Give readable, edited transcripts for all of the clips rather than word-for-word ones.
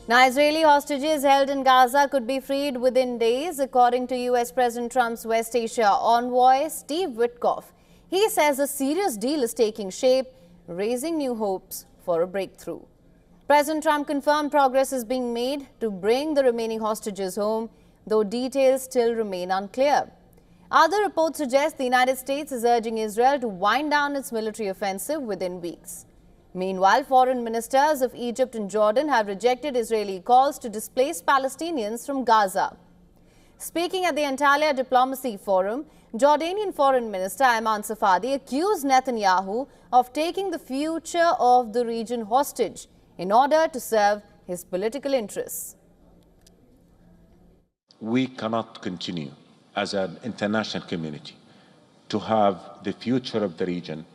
Now, Israeli hostages held in Gaza could be freed within days, according to U.S. President Trump's West Asia envoy, Steve Witkoff. He says a serious deal is taking shape, raising new hopes for a breakthrough. President Trump confirmed progress is being made to bring the remaining hostages home, though details still remain unclear. Other reports suggest the United States is urging Israel to wind down its military offensive within weeks. Meanwhile, foreign ministers of Egypt and Jordan have rejected Israeli calls to displace Palestinians from Gaza. Speaking at the Antalya Diplomacy Forum, Jordanian Foreign Minister Ayman Safadi accused Netanyahu of taking the future of the region hostage in order to serve his political interests. We cannot continue as an international community to have the future of the region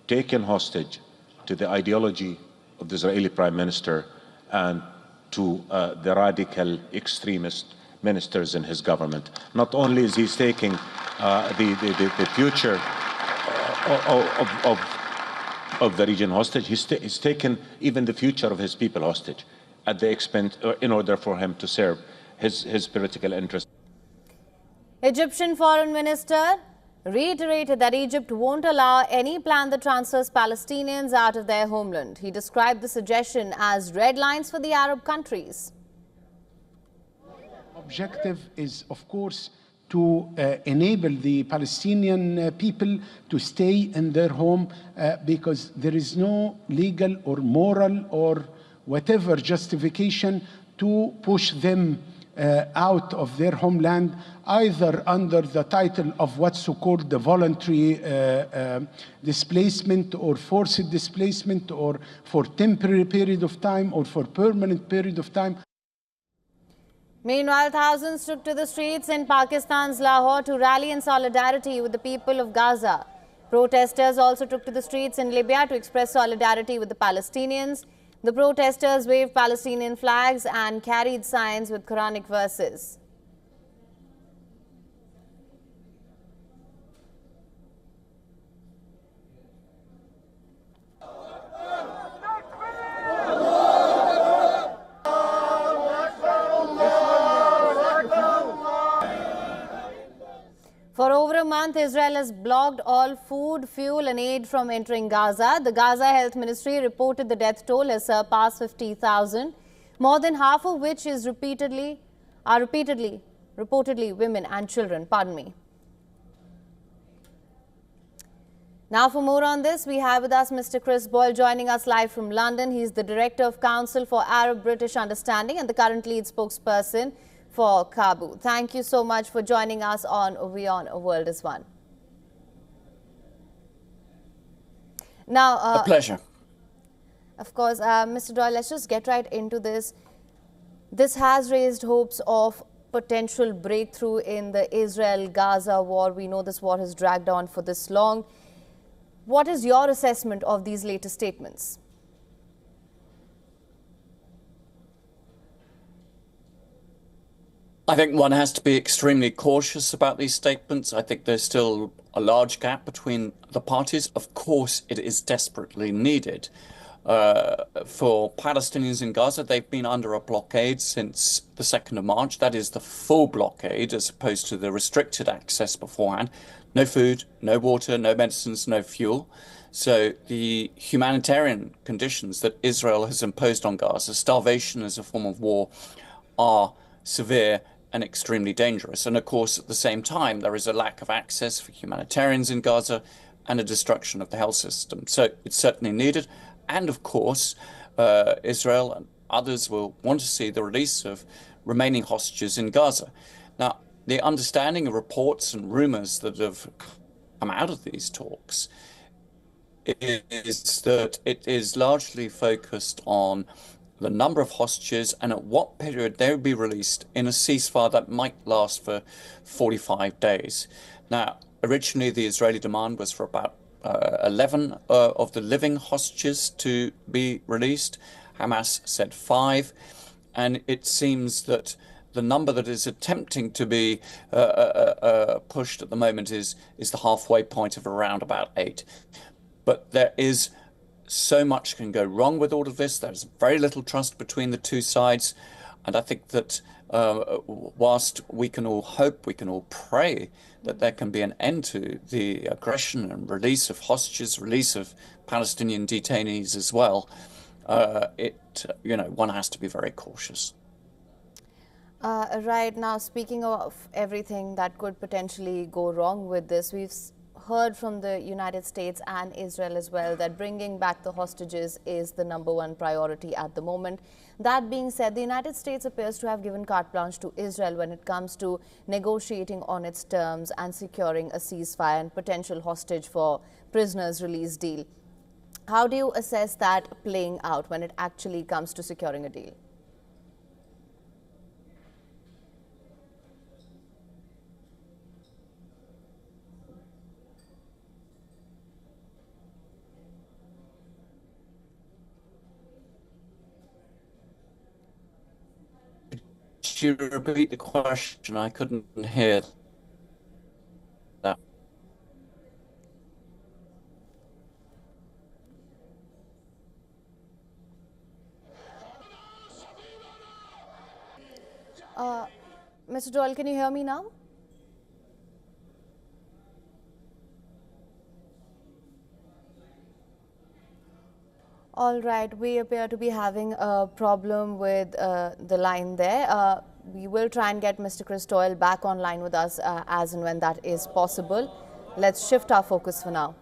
taken hostage to the ideology of the Israeli Prime Minister and to the radical extremist ministers in his government. Not only is he taking the future of the region hostage, he's taken even the future of his people hostage at the expense, in order for him to serve his political interests. Egyptian Foreign Minister reiterated that Egypt won't allow any plan that transfers Palestinians out of their homeland. He described the suggestion as red lines for the Arab countries. Objective is, of course, to enable the Palestinian people to stay in their home because there is no legal or moral or whatever justification to push them out of their homeland, either under the title of what's so-called the voluntary displacement or forced displacement, or for temporary period of time or for permanent period of time. Meanwhile, thousands took to the streets in Pakistan's Lahore to rally in solidarity with the people of Gaza. Protesters also took to the streets in Libya to express solidarity with the Palestinians. The protesters waved Palestinian flags and carried signs with Quranic verses. For over a month, Israel has blocked all food, fuel and aid from entering Gaza. The Gaza Health Ministry reported the death toll has surpassed 50,000, more than half of which is reportedly women and children. Pardon me. Now for more on this, we have with us Mr. Chris Boyle joining us live from London. He's the Director of Council for Arab-British Understanding and the current lead spokesperson for Kabu. Thank you so much for joining us on WION The World as One. Now, a pleasure. Of course, Mr. Doyle, let's just get right into this. This has raised hopes of potential breakthrough in the Israel-Gaza war. We know this war has dragged on for this long. What is your assessment of these latest statements? I think one has to be extremely cautious about these statements. I think there's still a large gap between the parties. Of course, it is desperately needed. For Palestinians in Gaza, they've been under a blockade since the 2nd of March. That is the full blockade, as opposed to the restricted access beforehand. No food, no water, no medicines, no fuel. So the humanitarian conditions that Israel has imposed on Gaza, starvation as a form of war, are severe and extremely dangerous. And of course, at the same time, there is a lack of access for humanitarians in Gaza and a destruction of the health system. So it's certainly needed. And of course, Israel and others will want to see the release of remaining hostages in Gaza. Now, the understanding of reports and rumors that have come out of these talks is that it is largely focused on the number of hostages and at what period they would be released in a ceasefire that might last for 45 days. Now, originally the Israeli demand was for about 11 of the living hostages to be released. Hamas said 5, and it seems that the number that is attempting to be pushed at the moment is the halfway point of around about 8. But there is so much can go wrong with all of this. There's very little trust between the two sides. And I think that whilst we can all hope, we can all pray that there can be an end to the aggression and release of hostages, release of Palestinian detainees as well, one has to be very cautious. Right now, speaking of everything that could potentially go wrong with this, we've heard from the United States and Israel as well that bringing back the hostages is the #1 priority at the moment. That being said, the United States appears to have given carte blanche to Israel when it comes to negotiating on its terms and securing a ceasefire and potential hostage for prisoners release deal. How do you assess that playing out when it actually comes to securing a deal? Could you repeat the question? I couldn't hear that. Mr. Doyle, can you hear me now? All right, we appear to be having a problem with the line there. We will try and get Mr. Chris Doyle back online with us as and when that is possible. Let's shift our focus for now.